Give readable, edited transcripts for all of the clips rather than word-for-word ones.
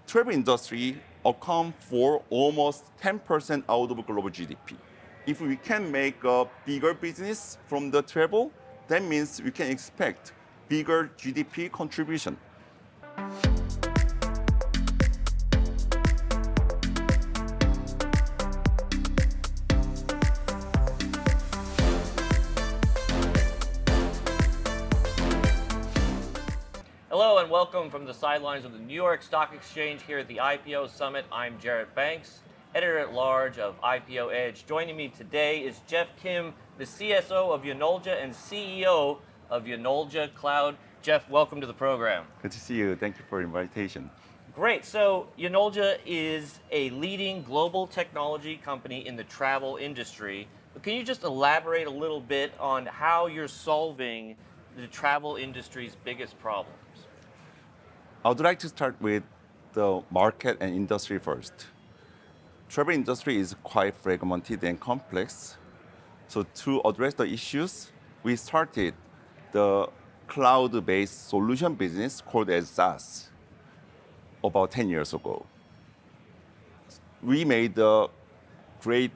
travel industry account for almost 10% out of global GDP. If we can make a bigger business from the travel, that means we can expect bigger GDP contribution. Hello and welcome from the sidelines of the New York Stock Exchange here at the IPO Summit. I'm Jarrett Banks, Editor-at-Large of IPO Edge. Joining me today is Jeff Kim, the CSO of Yanolja and CEO of Yanolja Cloud. Jeff, welcome to the program. Good to see you. Thank you for the invitation. Great. So Yanolja is a leading global technology company in the travel industry. But can you just elaborate a little bit on how you're solving the travel industry's biggest problems? I would like to start with the market and industry first. Travel industry is quite fragmented and complex. So to address the issues, we started the cloud-based solution business called as SaaS about 10 years ago. We made a great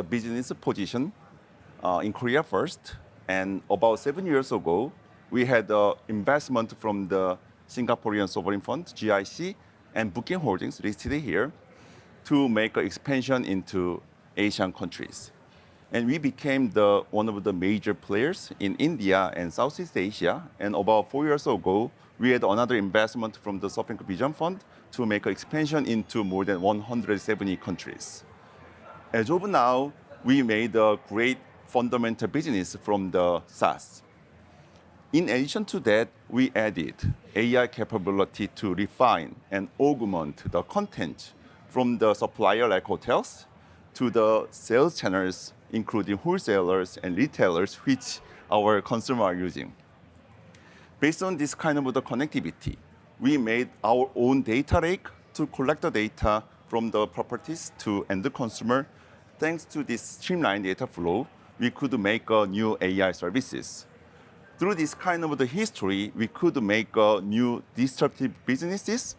business position in Korea first, and about 7 years ago, we had investment from the Singaporean sovereign fund, GIC, and Booking Holdings listed here to make an expansion into Asian countries. And we became one of the major players in India and Southeast Asia. And about 4 years ago, we had another investment from the SoftBank Vision Fund to make an expansion into more than 170 countries. As of now, we made a great fundamental business from the SaaS. In addition to that, we added AI capability to refine and augment the content from the supplier like hotels to the sales channels, including wholesalers and retailers, which our consumers are using. Based on this kind of the connectivity, we made our own data lake to collect the data from the properties to end consumer. Thanks to this streamlined data flow, we could make new AI services. Through this kind of the history, we could make new disruptive businesses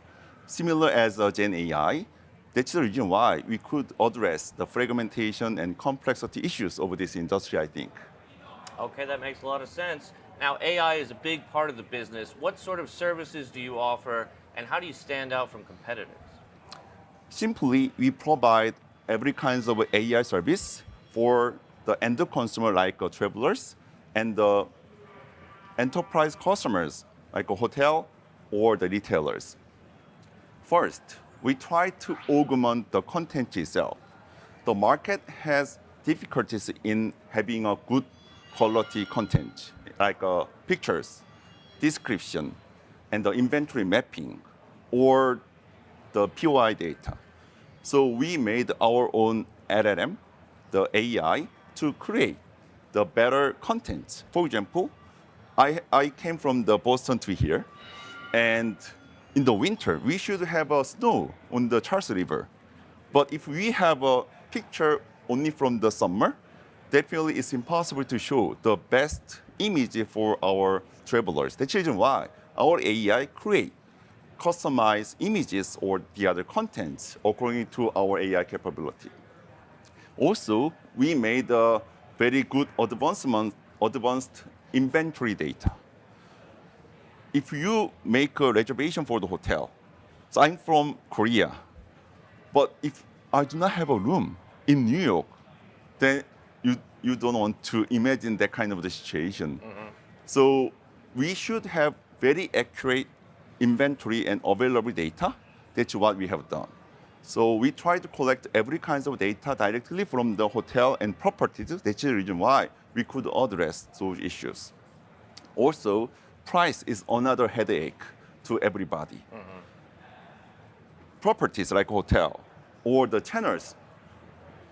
similar as Gen AI. That's the reason why we could address the fragmentation and complexity issues of this industry, I think. Okay, that makes a lot of sense. Now, AI is a big part of the business. What sort of services do you offer, and how do you stand out from competitors? Simply, we provide every kind of AI service for the end consumer like travelers and the enterprise customers like a hotel or the retailers. First, we try to augment the content itself. The market has difficulties in having a good quality content like pictures, description, and the inventory mapping or the POI data. So we made our own LLM, the AI, to create the better content. For example, I came from the Boston to here, and in the winter, we should have snow on the Charles River. But if we have a picture only from the summer, definitely it's impossible to show the best image for our travelers. That's the reason why our AI create customized images or the other contents according to our AI capability. Also, we made a very good advanced inventory data. If you make a reservation for the hotel, so I'm from Korea, but if I do not have a room in New York, then you don't want to imagine that kind of the situation. Mm-hmm. So we should have very accurate inventory and available data. That's what we have done. So we try to collect every kind of data directly from the hotel and properties. That's the reason why we could address those issues. Also, price is another headache to everybody. Mm-hmm. Properties like hotel or the channels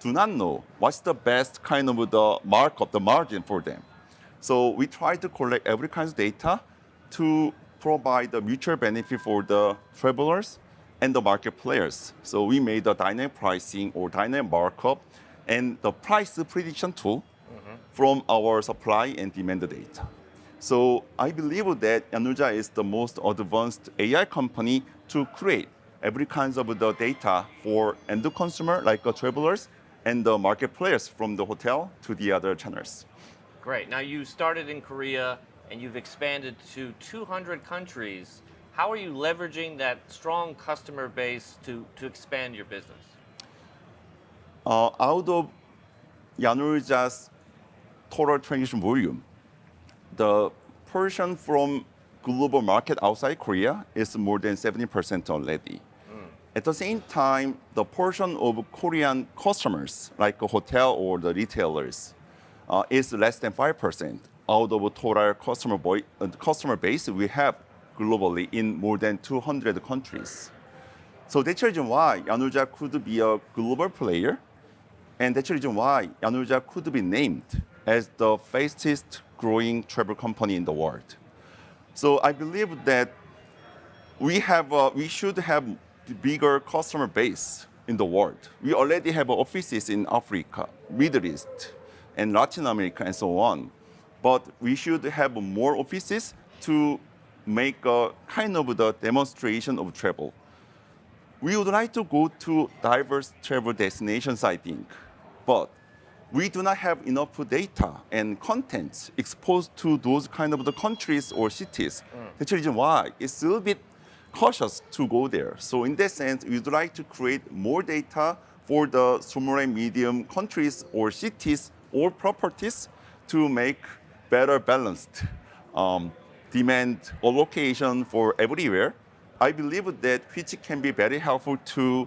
do not know what's the best kind of the markup, the margin for them. So we try to collect every kind of data to provide the mutual benefit for the travelers and the market players. So we made a dynamic pricing or dynamic markup and the price prediction tool from our supply and demand data. So I believe that Yanolja is the most advanced AI company to create every kinds of the data for end consumer like travelers and the market players from the hotel to the other channels. Great. Now you started in Korea and you've expanded to 200 countries. How are you leveraging that strong customer base to expand your business? Out of Yanolja's total transaction volume, the portion from global market outside Korea is more than 70% already. At the same time, the portion of Korean customers, like a hotel or the retailers, is less than 5% out of total customer base we have globally in more than 200 countries. So that's the reason why Yanolja could be a global player, and that's the reason why Yanolja could be named as the fastest growing travel company in the world. So I believe that we should have the bigger customer base in the world. We already have offices in Africa, Middle East, and Latin America, and so on. But we should have more offices to make a kind of the demonstration of travel. We would like to go to diverse travel destinations, I think, but we do not have enough data and contents exposed to those kind of the countries or cities. That's the reason why it's a little bit cautious to go there. So in that sense, we would like to create more data for the small and medium countries or cities or properties to make better balanced demand or location for everywhere. I believe that which can be very helpful to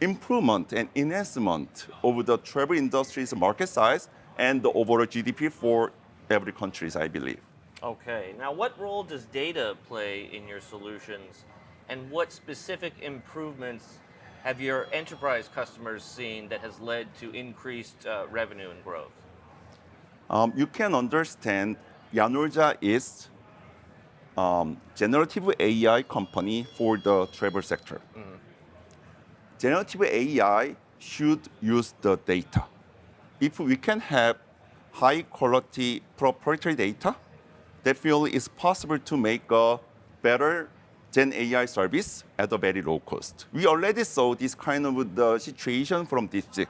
improvement and enhancement of the travel industry's market size and the overall GDP for every country, I believe. Okay. Now, what role does data play in your solutions, and what specific improvements have your enterprise customers seen that has led to increased revenue and growth? You can understand Yanolja is generative AI company for the travel sector. Generative AI should use the data. If we can have high quality proprietary data, definitely it's possible to make a better Gen AI service at a very low cost. We already saw this kind of the situation from DeepSeek,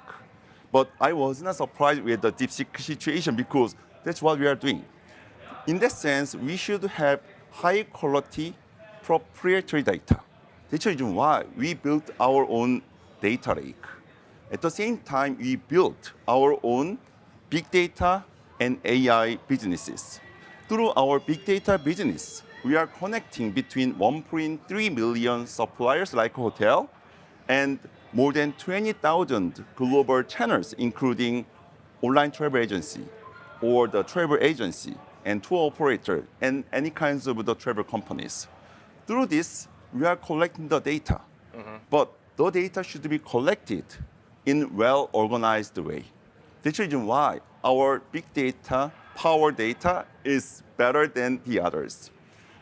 but I was not surprised with the DeepSeek situation because that's what we are doing. In that sense, we should have high quality proprietary data. That's the reason why we built our own data lake. At the same time, we built our own big data and AI businesses. Through our big data business, we are connecting between 1.3 million suppliers like hotel and more than 20,000 global channels, including online travel agency or the travel agency and tour operator and any kinds of the travel companies. Through this, we are collecting the data, but the data should be collected in well-organized way. That's the reason why our big data, power data is better than the others.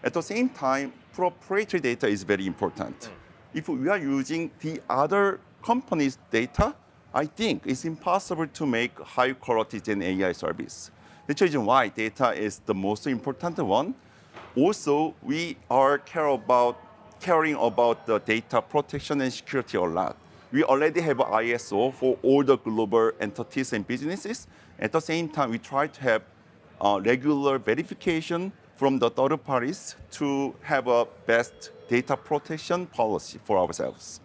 At the same time, proprietary data is very important. If we are using the other companies' data, I think it's impossible to make high quality Gen AI service. That's the reason why data is the most important one. Also, we are caring about the data protection and security a lot. We already have ISO for all the global entities and businesses. At the same time, we try to have regular verification from the third parties to have a best data protection policy for ourselves.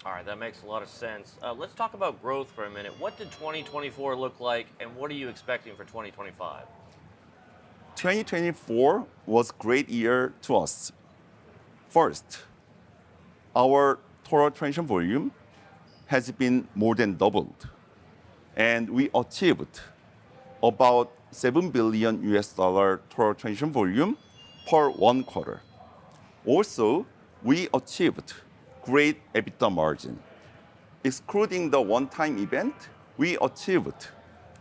All right, that makes a lot of sense. Let's talk about growth for a minute. What did 2024 look like, and what are you expecting for 2025? 2024 was a great year to us. First, our total transaction volume has been more than doubled, and we achieved about $7 billion total transaction volume per 1 quarter. Also, we achieved great EBITDA margin. Excluding the one-time event, we achieved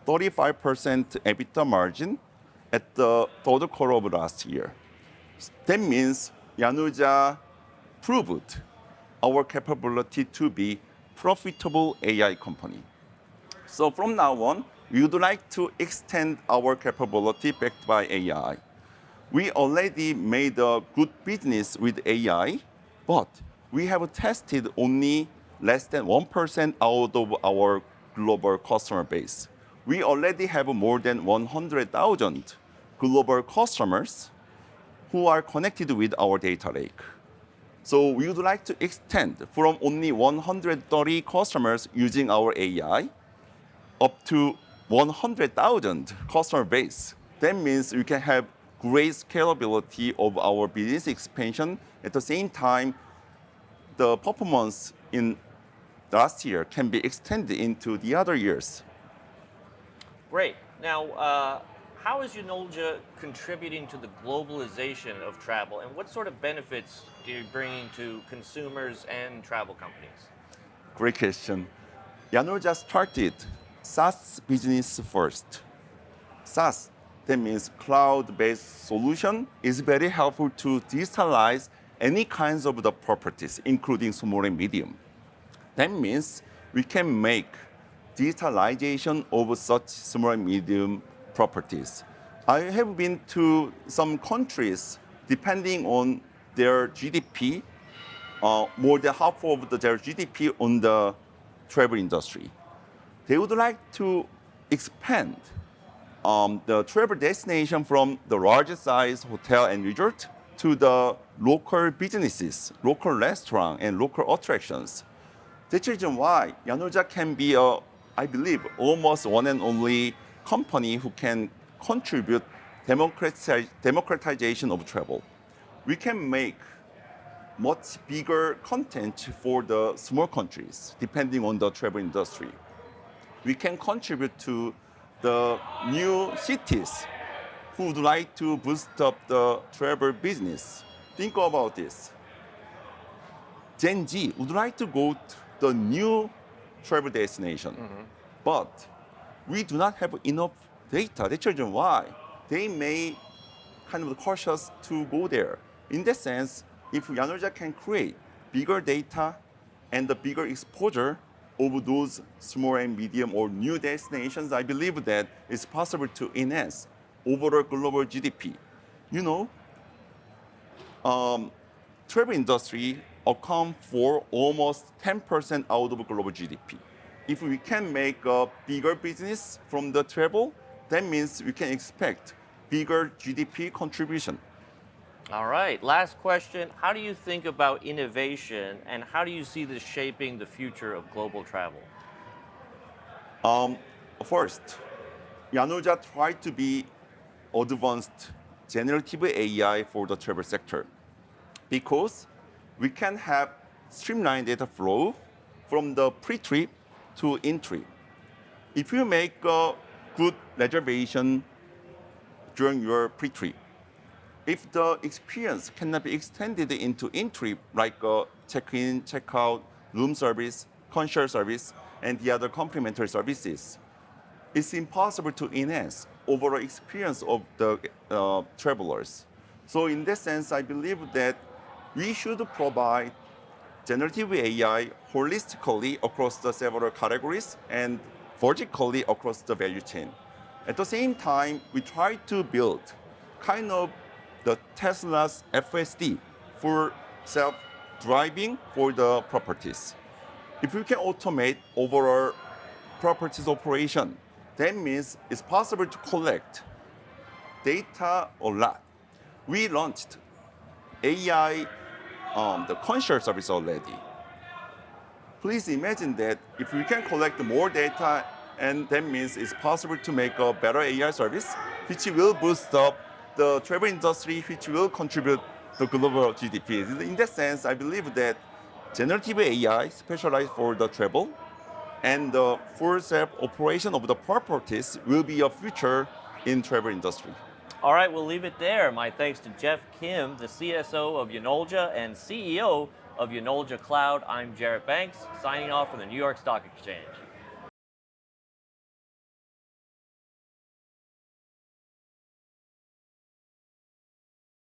35% EBITDA margin at the third quarter of last year. That means Yanolja proved our capability to be profitable AI company. So from now on, we would like to extend our capability backed by AI. We already made a good business with AI, but we have tested only less than 1% out of our global customer base. We already have more than 100,000 global customers who are connected with our data lake. So we would like to extend from only 130 customers using our AI up to 100,000 customer base. That means we can have great scalability of our business expansion. At the same time, the performance in last year can be extended into the other years. Great. Now, how is Yanolja contributing to the globalization of travel, and what sort of benefits do you bring to consumers and travel companies? Great question. Yanolja started SaaS business first. SaaS, that means cloud-based solution, is very helpful to digitalize any kinds of the properties, including small and medium. That means we can make digitalization of such small and medium properties. I have been to some countries, depending on their GDP, more than half of their GDP on the travel industry. They would like to expand the travel destination from the larger size hotel and resort to the local businesses, local restaurant, and local attractions. That's the reason why Yanolja can be I believe, almost one and only company who can contribute democratization of travel. We can make much bigger content for the small countries, depending on the travel industry. We can contribute to the new cities who would like to boost up the travel business. Think about this. Gen Z would like to go to the new travel destination, but we do not have enough data. That's the reason why they may kind of cautious to go there. In that sense, if Yanolja can create bigger data and the bigger exposure of those small and medium or new destinations, I believe that it's possible to enhance overall global GDP. You know, travel industry account for almost 10% out of global GDP. If we can make a bigger business from the travel, that means we can expect bigger GDP contribution. All right, last question. How do you think about innovation, and how do you see this shaping the future of global travel? First, Yanolja tried to be advanced generative AI for the travel sector because we can have streamlined data flow from the pre-trip to in-trip. If you make a good reservation during your pre-trip, if the experience cannot be extended into in-trip, like check-in, check-out, room service, concierge service, and the other complementary services, it's impossible to enhance overall experience of the travelers. So in that sense, I believe that we should provide generative AI holistically across the several categories and vertically across the value chain. At the same time, we try to build kind of the Tesla's FSD for self-driving for the properties. If we can automate overall properties operation, that means it's possible to collect data a lot. We launched AI, the concierge service already. Please imagine that if we can collect more data, and that means it's possible to make a better AI service, which will boost up the travel industry, which will contribute to global GDP. In that sense, I believe that generative AI specialized for the travel and the full self-operation of the properties will be a future in travel industry. All right, we'll leave it there. My thanks to Jeff Kim, the CSO of Yanolja and CEO of Yanolja Cloud. I'm Jarrett Banks, signing off from the New York Stock Exchange.